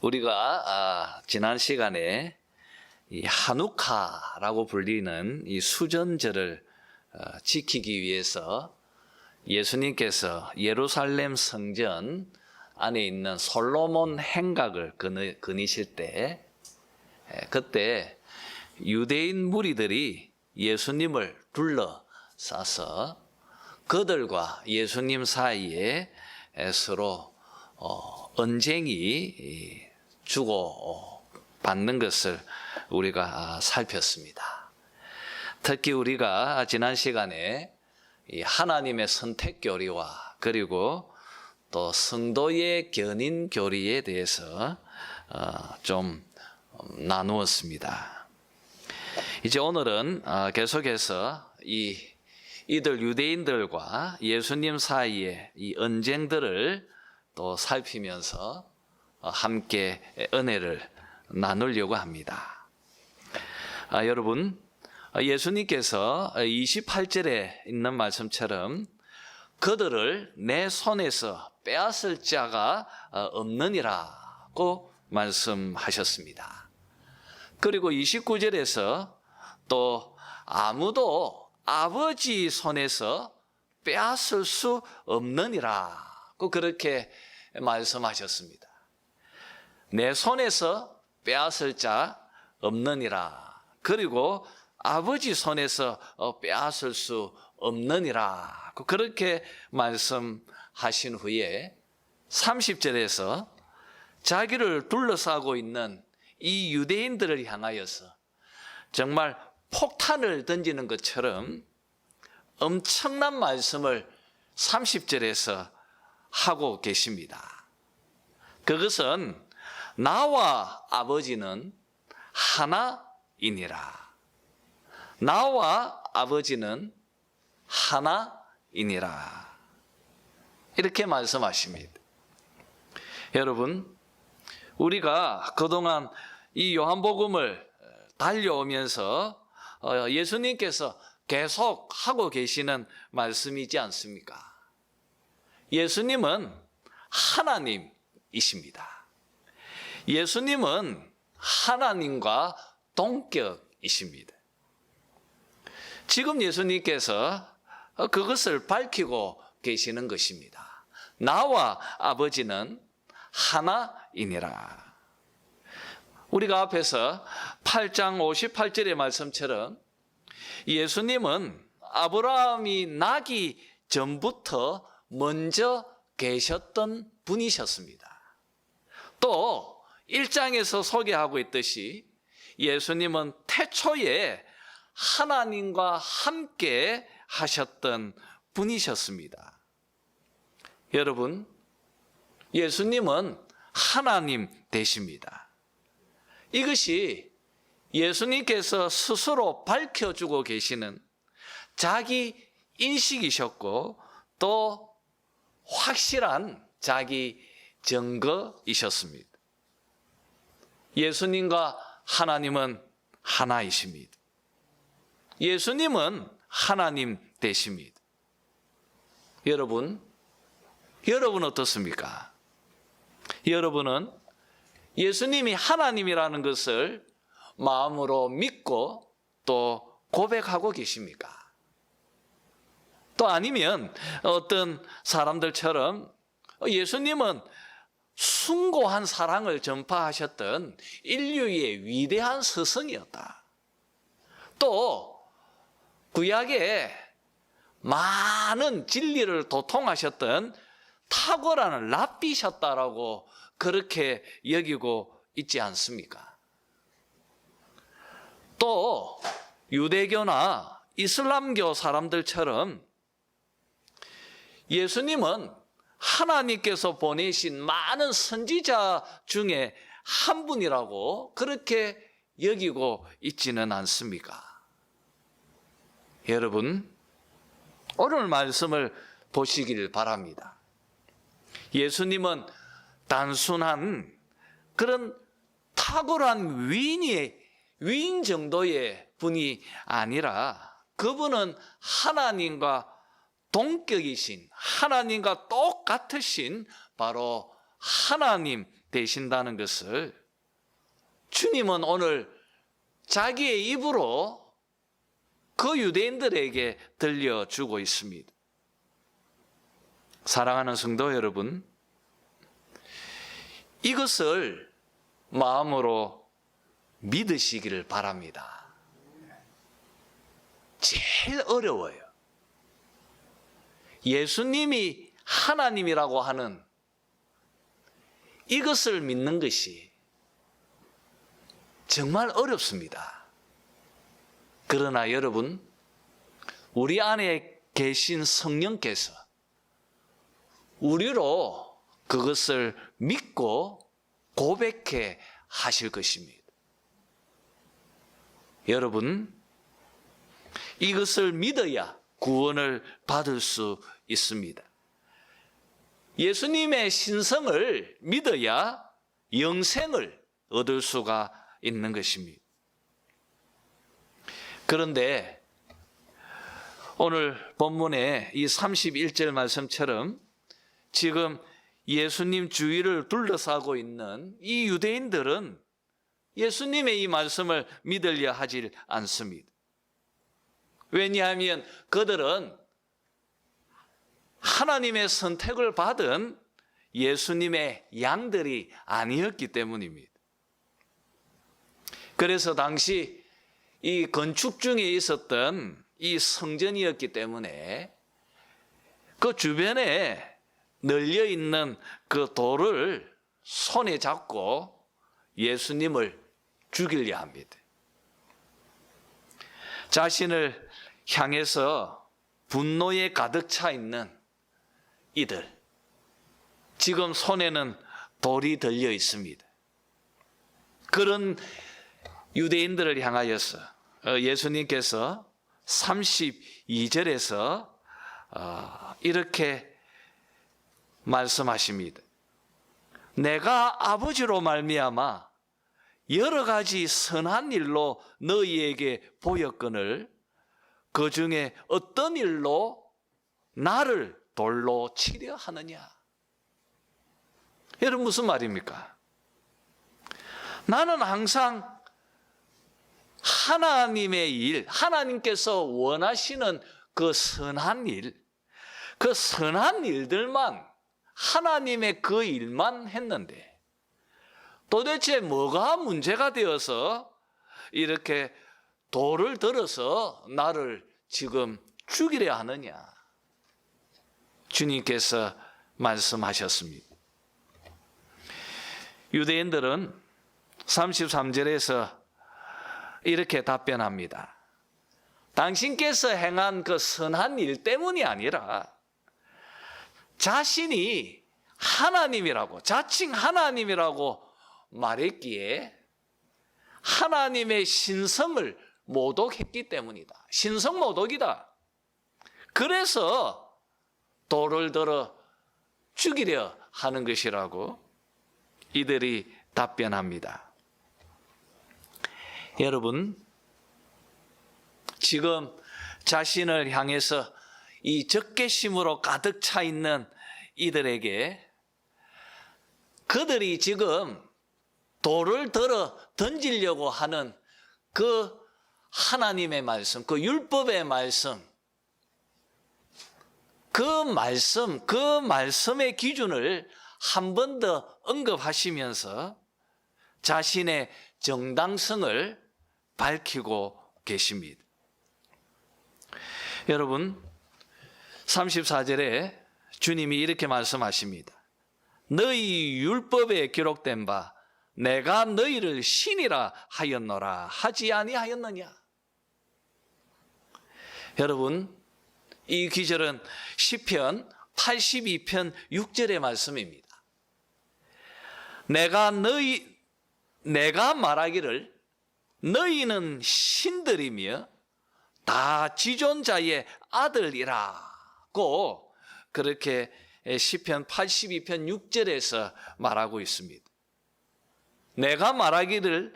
우리가 지난 시간에 이 하누카라고 불리는 이 수전절을 지키기 위해서 예수님께서 예루살렘 성전 안에 있는 솔로몬 행각을 거니실 때, 그때 유대인 무리들이 예수님을 둘러싸서 그들과 예수님 사이에 서로 언쟁이 주고 받는 것을 우리가 살폈습니다. 특히 우리가 지난 시간에 이 하나님의 선택 교리와 그리고 또 성도의 견인 교리에 대해서 좀 나누었습니다. 이제 오늘은 계속해서 이들 유대인들과 예수님 사이의 이 언쟁들을 또 살피면서 함께 은혜를 나누려고 합니다. 여러분, 예수님께서 28절에 있는 말씀처럼 그들을 내 손에서 빼앗을 자가 없느니라고 말씀하셨습니다. 그리고 29절에서 또 아무도 아버지 손에서 빼앗을 수 없느니라고 그렇게 말씀하셨습니다. 내 손에서 빼앗을 자 없느니라. 그리고 아버지 손에서 빼앗을 수 없느니라. 그렇게 말씀하신 후에 30절에서 자기를 둘러싸고 있는 이 유대인들을 향하여서 정말 폭탄을 던지는 것처럼 엄청난 말씀을 30절에서 하고 계십니다. 그것은 나와 아버지는 하나이니라. 나와 아버지는 하나이니라. 이렇게 말씀하십니다. 여러분, 우리가 그동안 이 요한복음을 달려오면서 예수님께서 계속 하고 계시는 말씀이지 않습니까? 예수님은 하나님이십니다. 예수님은 하나님과 동격이십니다. 지금 예수님께서 그것을 밝히고 계시는 것입니다. 나와 아버지는 하나이니라. 우리가 앞에서 8장 58절의 말씀처럼 예수님은 아브라함이 나기 전부터 먼저 계셨던 분이셨습니다. 또 1장에서 소개하고 있듯이 예수님은 태초에 하나님과 함께 하셨던 분이셨습니다. 여러분, 예수님은 하나님 되십니다. 이것이 예수님께서 스스로 밝혀주고 계시는 자기 인식이셨고 또 확실한 자기 증거이셨습니다. 예수님과 하나님은 하나이십니다. 예수님은 하나님 되십니다. 여러분 어떻습니까? 여러분은 예수님이 하나님이라는 것을 마음으로 믿고 또 고백하고 계십니까? 또 아니면 어떤 사람들처럼 예수님은 숭고한 사랑을 전파하셨던 인류의 위대한 스승이었다. 또 구약에 많은 진리를 도통하셨던 탁월한 랍비셨다라고 그렇게 여기고 있지 않습니까? 또 유대교나 이슬람교 사람들처럼 예수님은 하나님께서 보내신 많은 선지자 중에 한 분이라고 그렇게 여기고 있지는 않습니까? 여러분, 오늘 말씀을 보시길 바랍니다. 예수님은 단순한 그런 탁월한 위인 정도의 분이 아니라 그분은 하나님과 동격이신, 하나님과 똑같으신 바로 하나님 되신다는 것을 주님은 오늘 자기의 입으로 그 유대인들에게 들려주고 있습니다. 사랑하는 성도 여러분, 이것을 마음으로 믿으시기를 바랍니다. 제일 어려워요. 예수님이 하나님이라고 하는 이것을 믿는 것이 정말 어렵습니다. 그러나 여러분, 우리 안에 계신 성령께서 우리로 그것을 믿고 고백해 하실 것입니다. 여러분, 이것을 믿어야 구원을 받을 수 있습니다. 예수님의 신성을 믿어야 영생을 얻을 수가 있는 것입니다. 그런데 오늘 본문의 이 31절 말씀처럼 지금 예수님 주위를 둘러싸고 있는 이 유대인들은 예수님의 이 말씀을 믿으려 하질 않습니다. 왜냐하면 그들은 하나님의 선택을 받은 예수님의 양들이 아니었기 때문입니다. 그래서 당시 이 건축 중에 있었던 이 성전이었기 때문에 그 주변에 널려 있는 그 돌을 손에 잡고 예수님을 죽이려 합니다. 자신을 향해서 분노에 가득 차 있는 이들, 지금 손에는 돌이 들려 있습니다. 그런 유대인들을 향하여서 예수님께서 32절에서 이렇게 말씀하십니다. 내가 아버지로 말미암아 여러 가지 선한 일로 너희에게 보였거늘 그 중에 어떤 일로 나를 돌로 치려 하느냐? 여러분, 무슨 말입니까? 나는 항상 하나님의 일, 하나님께서 원하시는 그 선한 일, 그 선한 일들만, 하나님의 그 일만 했는데 도대체 뭐가 문제가 되어서 이렇게 돌을 들어서 나를 지금 죽이려 하느냐? 주님께서 말씀하셨습니다. 유대인들은 33절에서 이렇게 답변합니다. 당신께서 행한 그 선한 일 때문이 아니라 자신이 하나님이라고, 자칭 하나님이라고 말했기에 하나님의 신성을 모독했기 때문이다. 신성 모독이다. 그래서 돌을 들어 죽이려 하는 것이라고 이들이 답변합니다. 여러분, 지금 자신을 향해서 이 적개심으로 가득 차 있는 이들에게 그들이 지금 돌을 들어 던지려고 하는 그 하나님의 말씀, 그 율법의 말씀, 그 말씀의 기준을 한 번 더 언급하시면서 자신의 정당성을 밝히고 계십니다. 여러분, 34절에 주님이 이렇게 말씀하십니다. 너희 율법에 기록된 바 내가 너희를 신이라 하였노라 하지 아니하였느냐? 여러분, 이 기절은 시편 82편 6절의 말씀입니다. 내가 말하기를 너희는 신들이며 다 지존자의 아들이라고 그렇게 시편 82편 6절에서 말하고 있습니다. 내가 말하기를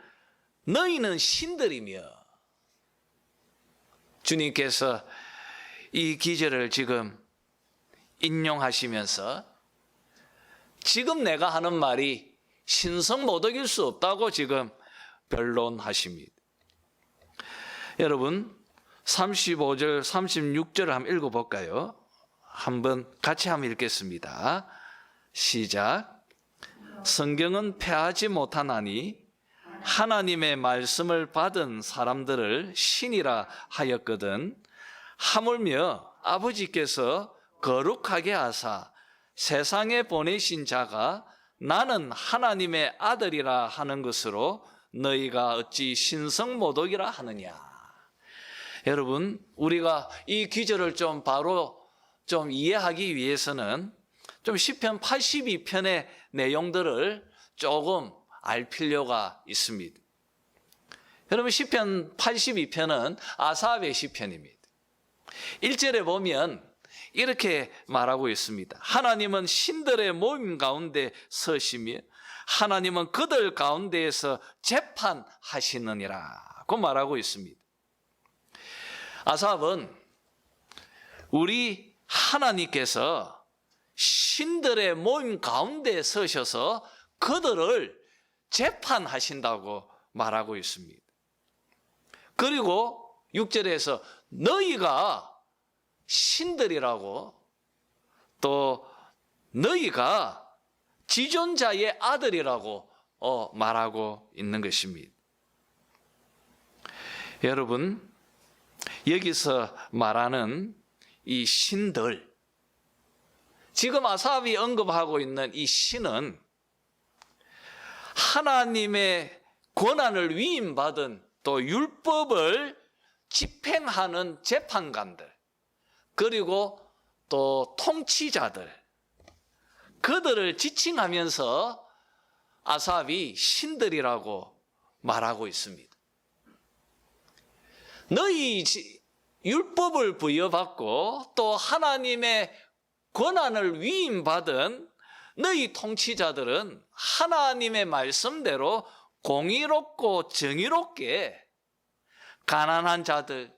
너희는 신들이며, 주님께서 이 기절을 지금 인용하시면서 지금 내가 하는 말이 신성모독일 수 없다고 지금 변론하십니다. 여러분 35절 36절을 한번 읽어볼까요? 한번 같이 한번 읽겠습니다. 시작. 성경은 패하지 못하나니 하나님의 말씀을 받은 사람들을 신이라 하였거든 하물며 아버지께서 거룩하게 하사 세상에 보내신 자가 나는 하나님의 아들이라 하는 것으로 너희가 어찌 신성모독이라 하느냐. 여러분 우리가 이 기절을 좀 바로 좀 이해하기 위해서는 좀 시편 82편의 내용들을 조금 알 필요가 있습니다. 여러분 시편 82편은 아사프의 시편입니다. 1절에 보면 이렇게 말하고 있습니다. 하나님은 신들의 모임 가운데 서시며 하나님은 그들 가운데에서 재판하시느니라고 말하고 있습니다. 아삽은 우리 하나님께서 신들의 모임 가운데 서셔서 그들을 재판하신다고 말하고 있습니다. 그리고 6절에서 너희가 신들이라고 또 너희가 지존자의 아들이라고 말하고 있는 것입니다. 여러분 여기서 말하는 이 신들, 지금 아삽이 언급하고 있는 이 신은 하나님의 권한을 위임받은 또 율법을 집행하는 재판관들, 그리고 또 통치자들, 그들을 지칭하면서 아삽이 신들이라고 말하고 있습니다. 너희 율법을 부여받고 또 하나님의 권한을 위임받은 너희 통치자들은 하나님의 말씀대로 공의롭고 정의롭게 가난한 자들,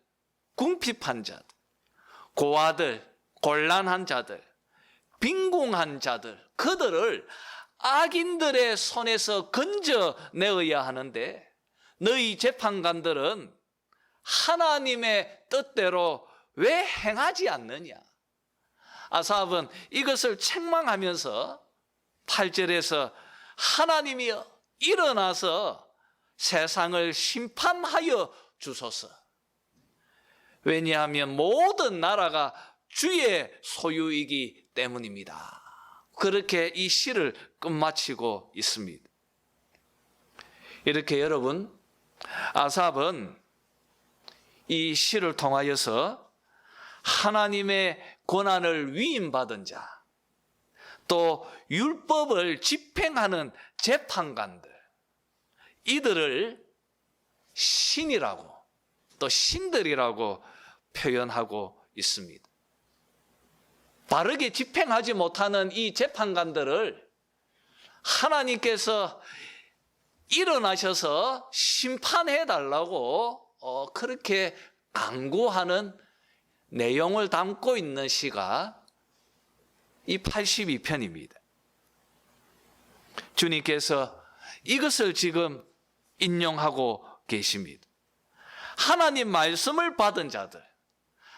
궁핍한 자들, 고아들, 곤란한 자들, 빈궁한 자들, 그들을 악인들의 손에서 건져내어야 하는데 너희 재판관들은 하나님의 뜻대로 왜 행하지 않느냐. 아삽은 이것을 책망하면서 8절에서 하나님이여 일어나서 세상을 심판하여 주소서. 왜냐하면 모든 나라가 주의 소유이기 때문입니다. 그렇게 이 시를 끝마치고 있습니다. 이렇게 여러분 아삽은 이 시를 통하여서 하나님의 권한을 위임받은 자, 또 율법을 집행하는 재판관들, 이들을 신이라고 또 신들이라고 표현하고 있습니다. 바르게 집행하지 못하는 이 재판관들을 하나님께서 일어나셔서 심판해달라고 그렇게 강구하는 내용을 담고 있는 시가 이 82편입니다. 주님께서 이것을 지금 인용하고 계십니다. 하나님 말씀을 받은 자들,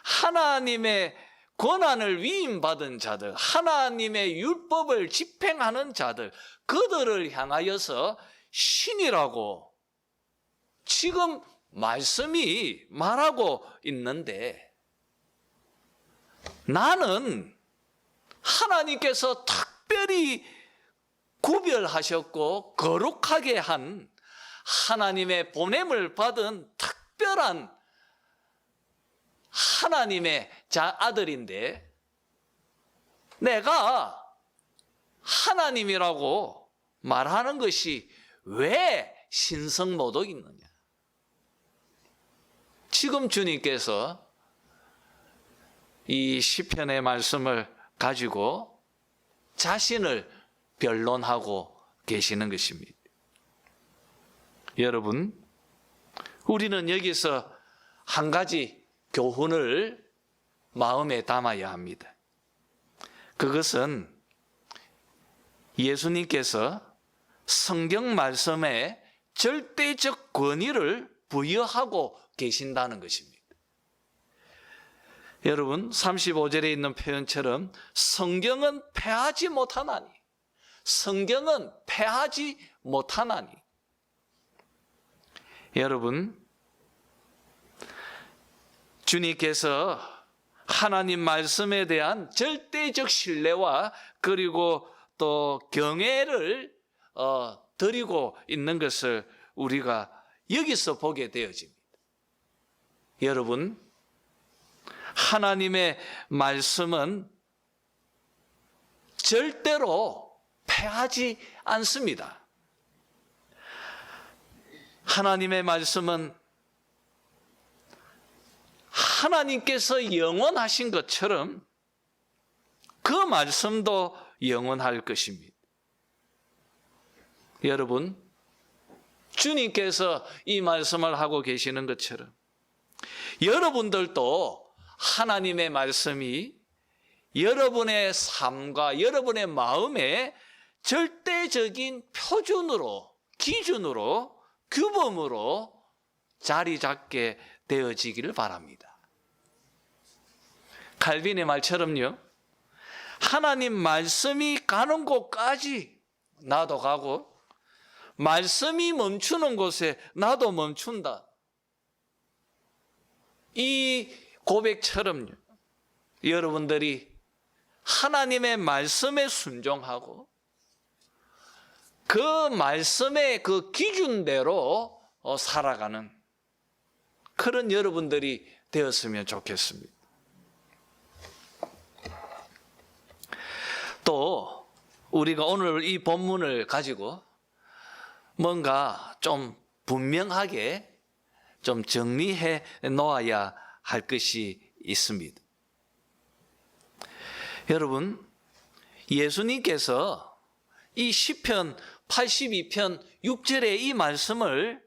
하나님의 권한을 위임받은 자들, 하나님의 율법을 집행하는 자들, 그들을 향하여서 신이라고 지금 말씀이 말하고 있는데, 나는 하나님께서 특별히 구별하셨고 거룩하게 한 하나님의 보냄을 받은 특별한 하나님의 아들인데, 내가 하나님이라고 말하는 것이 왜 신성모독이 있느냐. 지금 주님께서 이 시편의 말씀을 가지고 자신을 변론하고 계시는 것입니다. 여러분, 우리는 여기서 한 가지 교훈을 마음에 담아야 합니다. 그것은 예수님께서 성경 말씀에 절대적 권위를 부여하고 계신다는 것입니다. 여러분, 35절에 있는 표현처럼 성경은 패하지 못하나니, 성경은 패하지 못하나니. 여러분, 주님께서 하나님 말씀에 대한 절대적 신뢰와 그리고 또 경외를 드리고 있는 것을 우리가 여기서 보게 되어집니다. 여러분, 하나님의 말씀은 절대로 패하지 않습니다. 하나님의 말씀은 하나님께서 영원하신 것처럼 그 말씀도 영원할 것입니다. 여러분, 주님께서 이 말씀을 하고 계시는 것처럼 여러분들도 하나님의 말씀이 여러분의 삶과 여러분의 마음에 절대적인 표준으로, 기준으로, 규범으로 자리 잡게 되어지기를 바랍니다. 칼빈의 말처럼요, 하나님 말씀이 가는 곳까지 나도 가고 말씀이 멈추는 곳에 나도 멈춘다. 이 고백처럼요, 여러분들이 하나님의 말씀에 순종하고 그 말씀의 그 기준대로 살아가는 그런 여러분들이 되었으면 좋겠습니다. 또 우리가 오늘 이 본문을 가지고 뭔가 좀 분명하게 좀 정리해 놓아야 할 것이 있습니다. 여러분, 예수님께서 이 시편 82편 6절의 이 말씀을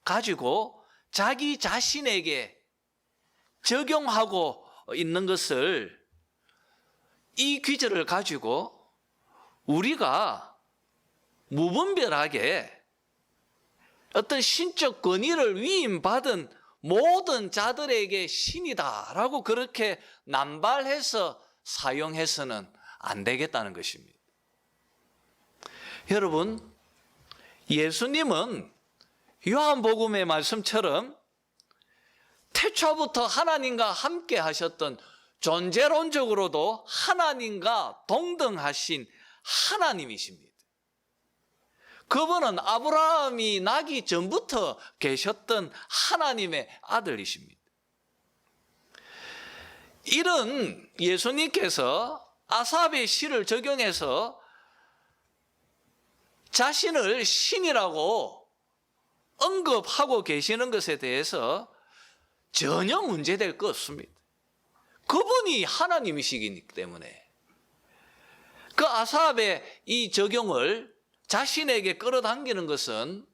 가지고 자기 자신에게 적용하고 있는 것을, 이 귀절을 가지고 우리가 무분별하게 어떤 신적 권위를 위임받은 모든 자들에게 신이다라고 그렇게 남발해서 사용해서는 안 되겠다는 것입니다. 여러분, 예수님은 요한복음의 말씀처럼 태초부터 하나님과 함께 하셨던, 존재론적으로도 하나님과 동등하신 하나님이십니다. 그분은 아브라함이 나기 전부터 계셨던 하나님의 아들이십니다. 이런 예수님께서 아삽의 시를 적용해서 자신을 신이라고 언급하고 계시는 것에 대해서 전혀 문제될 것 없습니다. 그분이 하나님이시기 때문에 그 아삽의 이 적용을 자신에게 끌어당기는 것은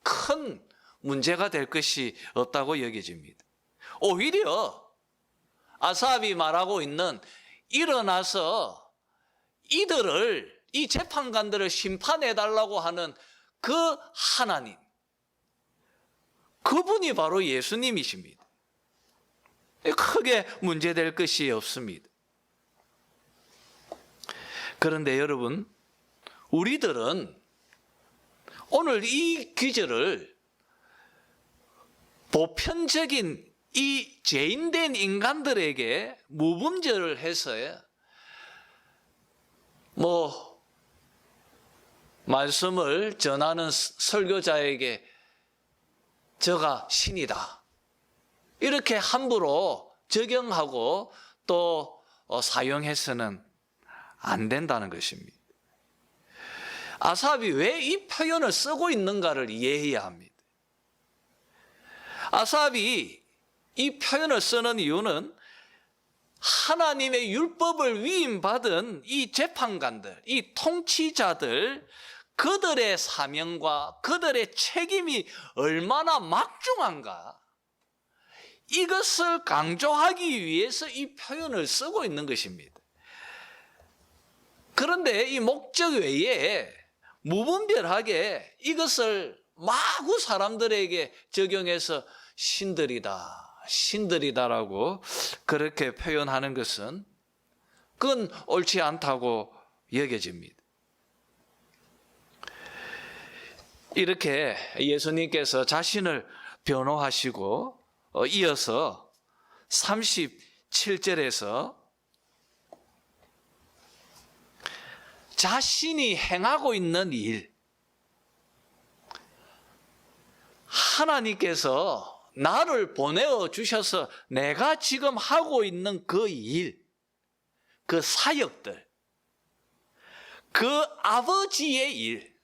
큰 문제가 될 것이 없다고 여겨집니다. 오히려 아삽이 말하고 있는 일어나서 이들을, 이 재판관들을 심판해달라고 하는 그 하나님, 그분이 바로 예수님이십니다. 크게 문제될 것이 없습니다. 그런데 여러분, 우리들은 오늘 이 귀절을 보편적인 이 죄인된 인간들에게 무분별을 해서요, 말씀을 전하는 설교자에게 저가 신이다, 이렇게 함부로 적용하고 또 사용해서는 안 된다는 것입니다. 아삽이 왜 이 표현을 쓰고 있는가를 이해해야 합니다. 아삽이 이 표현을 쓰는 이유는 하나님의 율법을 위임받은 이 재판관들, 이 통치자들, 그들의 사명과 그들의 책임이 얼마나 막중한가, 이것을 강조하기 위해서 이 표현을 쓰고 있는 것입니다. 그런데 이 목적 외에 무분별하게 이것을 마구 사람들에게 적용해서 신들이다라고 그렇게 표현하는 것은 그건 옳지 않다고 여겨집니다. 이렇게 예수님께서 자신을 변호하시고 이어서 37절에서 자신이 행하고 있는 일, 하나님께서 나를 보내어 주셔서 내가 지금 하고 있는 그 일, 그 사역들, 그 아버지의 일,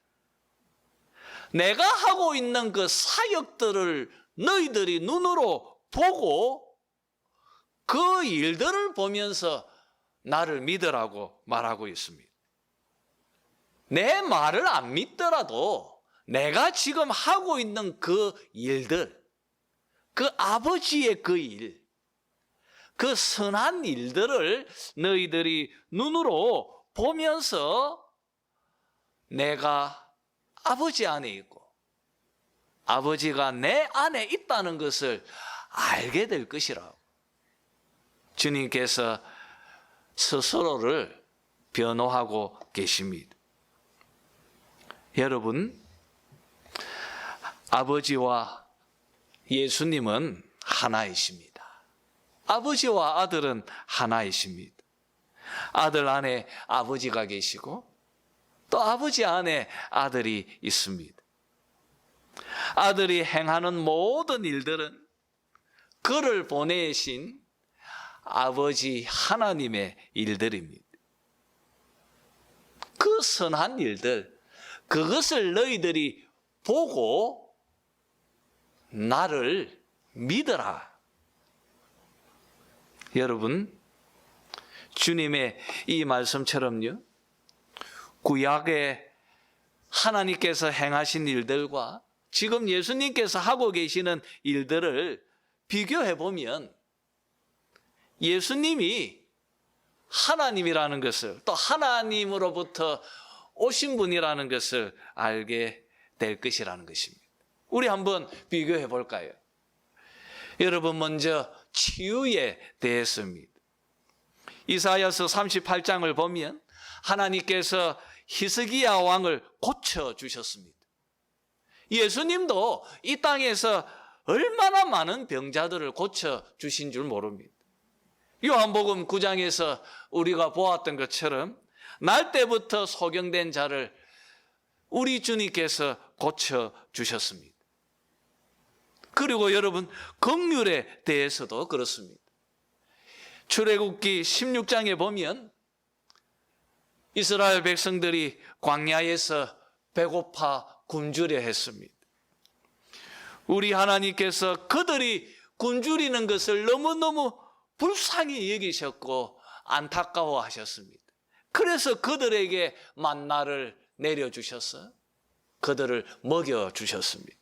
내가 하고 있는 그 사역들을 너희들이 눈으로 보고 그 일들을 보면서 나를 믿으라고 말하고 있습니다. 내 말을 안 믿더라도 내가 지금 하고 있는 그 일들, 그 아버지의 그 일, 그 선한 일들을 너희들이 눈으로 보면서 내가 아버지 안에 있고 아버지가 내 안에 있다는 것을 알게 될 것이라고 주님께서 스스로를 변호하고 계십니다. 여러분, 아버지와 예수님은 하나이십니다. 아버지와 아들은 하나이십니다. 아들 안에 아버지가 계시고 또 아버지 안에 아들이 있습니다. 아들이 행하는 모든 일들은 그를 보내신 아버지 하나님의 일들입니다. 그 선한 일들, 그것을 너희들이 보고 나를 믿어라. 여러분, 주님의 이 말씀처럼요, 구약에 하나님께서 행하신 일들과 지금 예수님께서 하고 계시는 일들을 비교해 보면 예수님이 하나님이라는 것을, 또 하나님으로부터 오신 분이라는 것을 알게 될 것이라는 것입니다. 우리 한번 비교해 볼까요? 여러분, 먼저 치유에 대해서입니다. 이사야서 38장을 보면 하나님께서 히스기야 왕을 고쳐주셨습니다. 예수님도 이 땅에서 얼마나 많은 병자들을 고쳐주신 줄 모릅니다. 요한복음 9장에서 우리가 보았던 것처럼 날 때부터 소경된 자를 우리 주님께서 고쳐주셨습니다. 그리고 여러분, 긍휼에 대해서도 그렇습니다. 출애굽기 16장에 보면 이스라엘 백성들이 광야에서 배고파 굶주려 했습니다. 우리 하나님께서 그들이 굶주리는 것을 너무너무 불쌍히 여기셨고 안타까워하셨습니다. 그래서 그들에게 만나를 내려주셔서 그들을 먹여주셨습니다.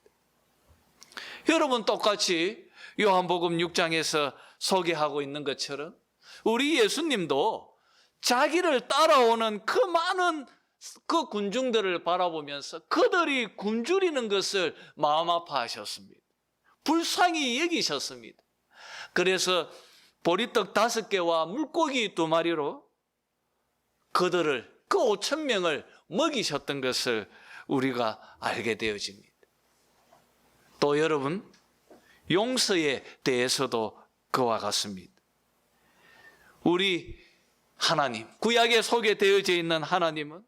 여러분, 똑같이 요한복음 6장에서 소개하고 있는 것처럼 우리 예수님도 자기를 따라오는 그 많은 그 군중들을 바라보면서 그들이 굶주리는 것을 마음 아파하셨습니다. 불쌍히 여기셨습니다. 그래서 보리떡 5개와 물고기 2마리로 그들을, 그 5,000명을 먹이셨던 것을 우리가 알게 되어집니다. 또 여러분, 용서에 대해서도 그와 같습니다. 우리 하나님, 구약에 소개되어져 있는 하나님은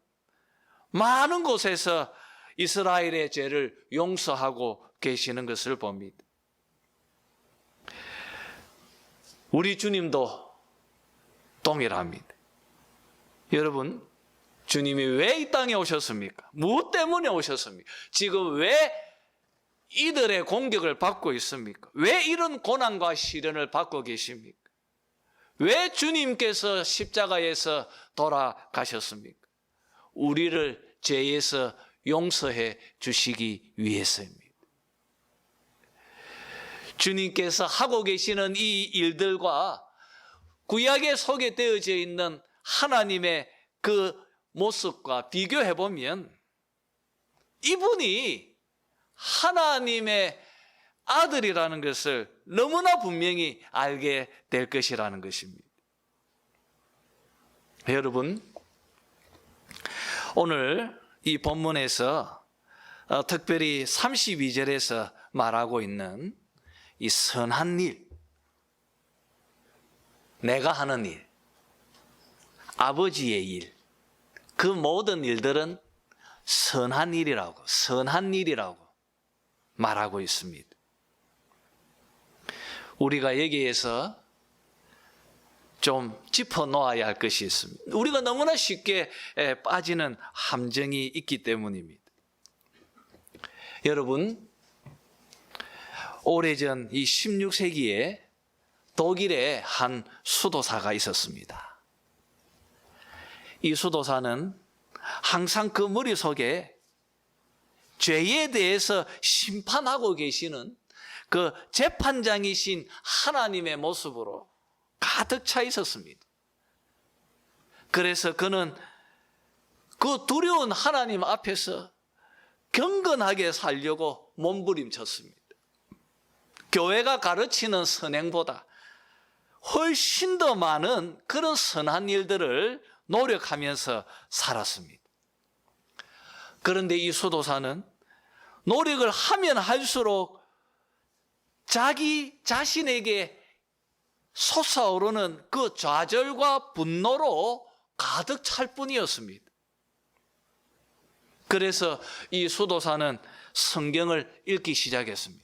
많은 곳에서 이스라엘의 죄를 용서하고 계시는 것을 봅니다. 우리 주님도 동일합니다. 여러분, 주님이 왜 이 땅에 오셨습니까? 무엇 때문에 오셨습니까? 지금 왜 이들의 공격을 받고 있습니까? 왜 이런 고난과 시련을 받고 계십니까? 왜 주님께서 십자가에서 돌아가셨습니까? 우리를 죄에서 용서해 주시기 위해서입니다. 주님께서 하고 계시는 이 일들과 구약에 소개되어져 있는 하나님의 그 모습과 비교해 보면 이분이 하나님의 아들이라는 것을 너무나 분명히 알게 될 것이라는 것입니다. 여러분, 오늘 이 본문에서 특별히 32절에서 말하고 있는 이 선한 일, 내가 하는 일, 아버지의 일, 그 모든 일들은 선한 일이라고 말하고 있습니다. 우리가 여기에서 좀 짚어 놓아야 할 것이 있습니다. 우리가 너무나 쉽게 빠지는 함정이 있기 때문입니다. 여러분, 오래전 이 16세기에 독일에 한 수도사가 있었습니다. 이 수도사는 항상 그 머릿속에 죄에 대해서 심판하고 계시는 그 재판장이신 하나님의 모습으로 가득 차 있었습니다. 그래서 그는 그 두려운 하나님 앞에서 경건하게 살려고 몸부림쳤습니다. 교회가 가르치는 선행보다 훨씬 더 많은 그런 선한 일들을 노력하면서 살았습니다. 그런데 이 수도사는 노력을 하면 할수록 자기 자신에게 솟아오르는 그 좌절과 분노로 가득 찰 뿐이었습니다. 그래서 이 수도사는 성경을 읽기 시작했습니다.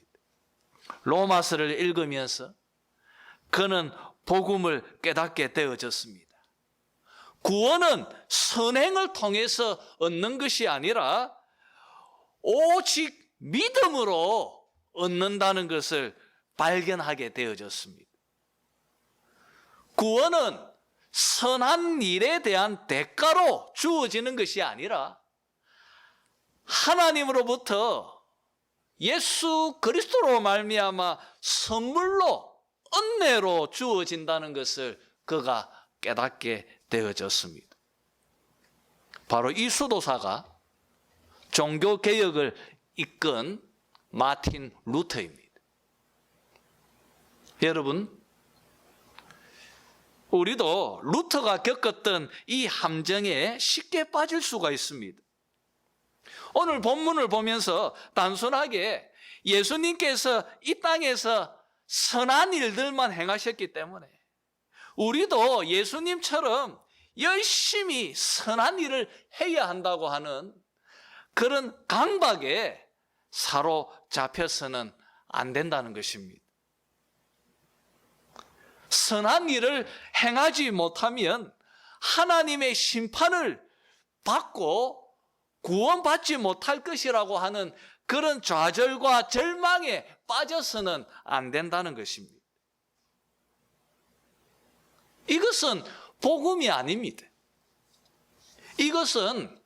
로마서를 읽으면서 그는 복음을 깨닫게 되어졌습니다. 구원은 선행을 통해서 얻는 것이 아니라 오직 믿음으로 얻는다는 것을 발견하게 되어졌습니다. 구원은 선한 일에 대한 대가로 주어지는 것이 아니라 하나님으로부터 예수 그리스도로 말미암아 선물로 은혜로 주어진다는 것을 그가 깨닫게 되어졌습니다. 바로 이 수도사가 종교개혁을 이끈 마틴 루터입니다. 여러분, 우리도 루터가 겪었던 이 함정에 쉽게 빠질 수가 있습니다. 오늘 본문을 보면서 단순하게 예수님께서 이 땅에서 선한 일들만 행하셨기 때문에 우리도 예수님처럼 열심히 선한 일을 해야 한다고 하는 그런 강박에 사로잡혀서는 안 된다는 것입니다. 선한 일을 행하지 못하면 하나님의 심판을 받고 구원받지 못할 것이라고 하는 그런 좌절과 절망에 빠져서는 안 된다는 것입니다. 이것은 복음이 아닙니다. 이것은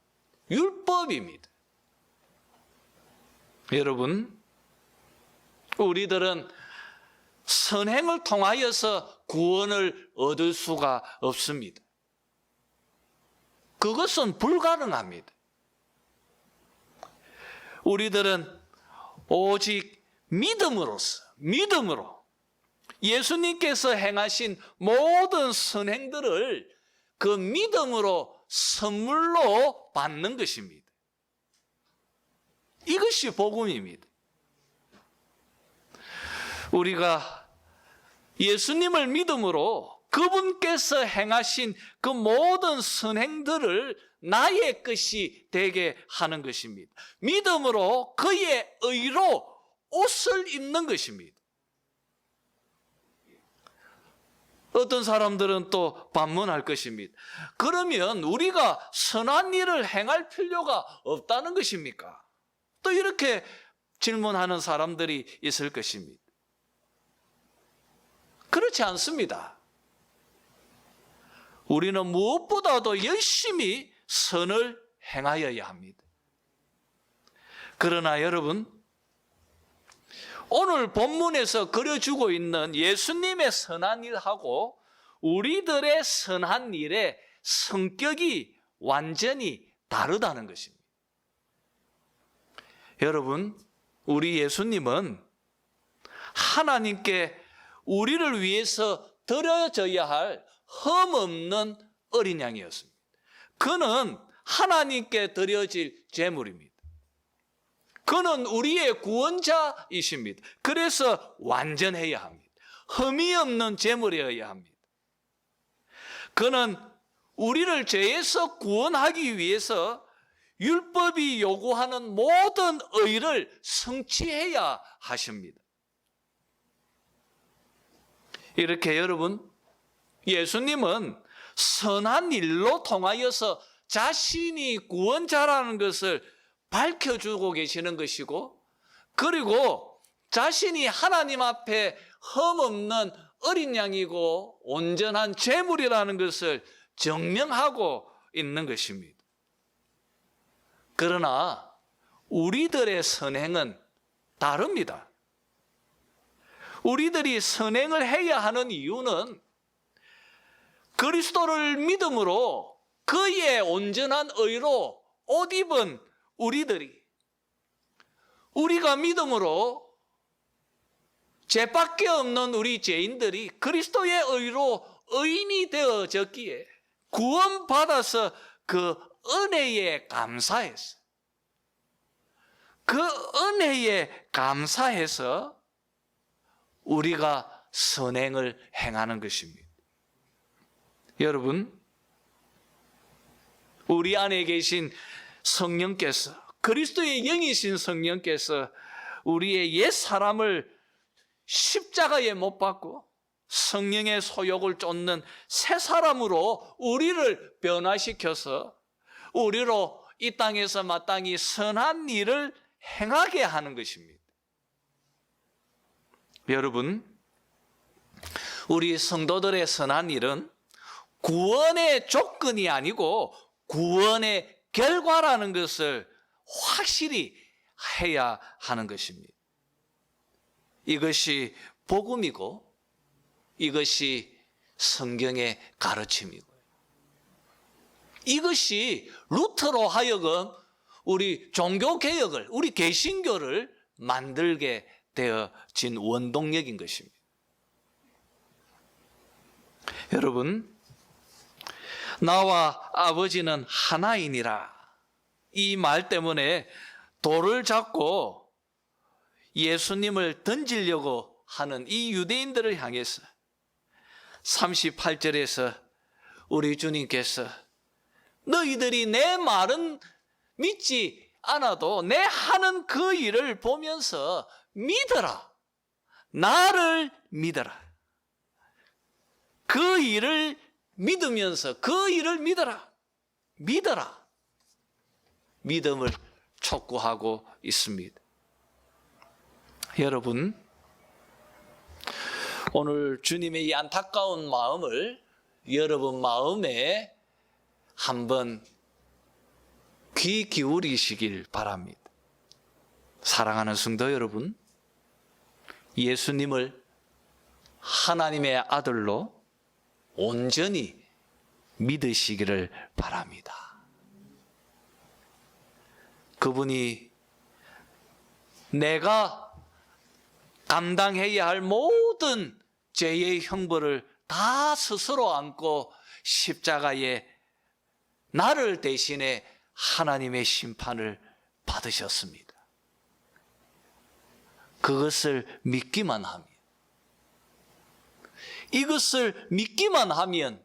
율법입니다. 여러분, 우리들은 선행을 통하여서 구원을 얻을 수가 없습니다. 그것은 불가능합니다. 우리들은 오직 믿음으로 예수님께서 행하신 모든 선행들을 그 믿음으로 선물로 받는 것입니다. 이것이 복음입니다. 우리가 예수님을 믿음으로 그분께서 행하신 그 모든 선행들을 나의 것이 되게 하는 것입니다. 믿음으로 그의 의로 옷을 입는 것입니다. 어떤 사람들은 또 반문할 것입니다. 그러면 우리가 선한 일을 행할 필요가 없다는 것입니까? 또 이렇게 질문하는 사람들이 있을 것입니다. 그렇지 않습니다. 우리는 무엇보다도 열심히 선을 행하여야 합니다. 그러나 여러분, 오늘 본문에서 그려주고 있는 예수님의 선한 일하고 우리들의 선한 일의 성격이 완전히 다르다는 것입니다. 여러분, 우리 예수님은 하나님께 우리를 위해서 드려져야 할 흠없는 어린 양이었습니다. 그는 하나님께 드려질 제물입니다. 그는 우리의 구원자이십니다. 그래서 완전해야 합니다. 흠이 없는 제물이어야 합니다. 그는 우리를 죄에서 구원하기 위해서 율법이 요구하는 모든 의를 성취해야 하십니다. 이렇게 여러분, 예수님은 선한 일로 통하여서 자신이 구원자라는 것을 밝혀주고 계시는 것이고, 그리고 자신이 하나님 앞에 흠없는 어린 양이고 온전한 제물이라는 것을 증명하고 있는 것입니다. 그러나 우리들의 선행은 다릅니다. 우리들이 선행을 해야 하는 이유는 그리스도를 믿음으로 그의 온전한 의로 옷 입은 우리가 믿음으로 죄밖에 없는 우리 죄인들이 그리스도의 의로 의인이 되어졌기에 구원받아서 그 은혜에 감사해서, 그 은혜에 감사해서 우리가 선행을 행하는 것입니다. 여러분, 우리 안에 계신 성령께서, 그리스도의 영이신 성령께서 우리의 옛 사람을 십자가에 못 박고 성령의 소욕을 쫓는 새 사람으로 우리를 변화시켜서 우리로 이 땅에서 마땅히 선한 일을 행하게 하는 것입니다. 여러분, 우리 성도들의 선한 일은 구원의 조건이 아니고 구원의 결과라는 것을 확실히 해야 하는 것입니다. 이것이 복음이고 이것이 성경의 가르침이고, 이것이 루터로 하여금 우리 종교개혁을, 우리 개신교를 만들게 되어진 원동력인 것입니다. 여러분, 나와 아버지는 하나이니라, 이 말 때문에 돌을 잡고 예수님을 던지려고 하는 이 유대인들을 향해서 38절에서 우리 주님께서 너희들이 내 말은 믿지 않아도 내 하는 그 일을 보면서 믿어라. 나를 믿어라. 그 일을 믿으면서 그 일을 믿어라. 믿어라. 믿음을 촉구하고 있습니다. 여러분, 오늘 주님의 이 안타까운 마음을 여러분 마음에 한번 귀 기울이시길 바랍니다. 사랑하는 성도 여러분, 예수님을 하나님의 아들로 온전히 믿으시기를 바랍니다. 그분이 내가 감당해야 할 모든 죄의 형벌을 다 스스로 안고 십자가에 나를 대신해 하나님의 심판을 받으셨습니다. 그것을 믿기만 하면, 이것을 믿기만 하면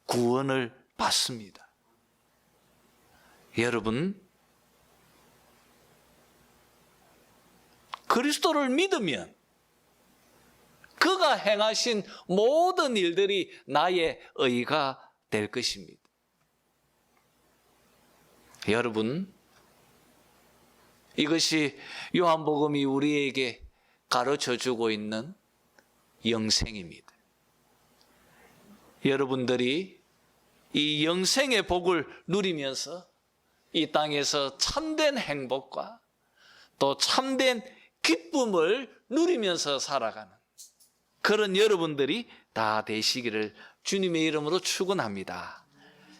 구원을 받습니다. 여러분, 그리스도를 믿으면 그가 행하신 모든 일들이 나의 의가 될 것입니다. 여러분, 이것이 요한복음이 우리에게 가르쳐주고 있는 영생입니다. 여러분들이 이 영생의 복을 누리면서 이 땅에서 참된 행복과 또 참된 기쁨을 누리면서 살아가는 그런 여러분들이 다 되시기를 주님의 이름으로 축원합니다.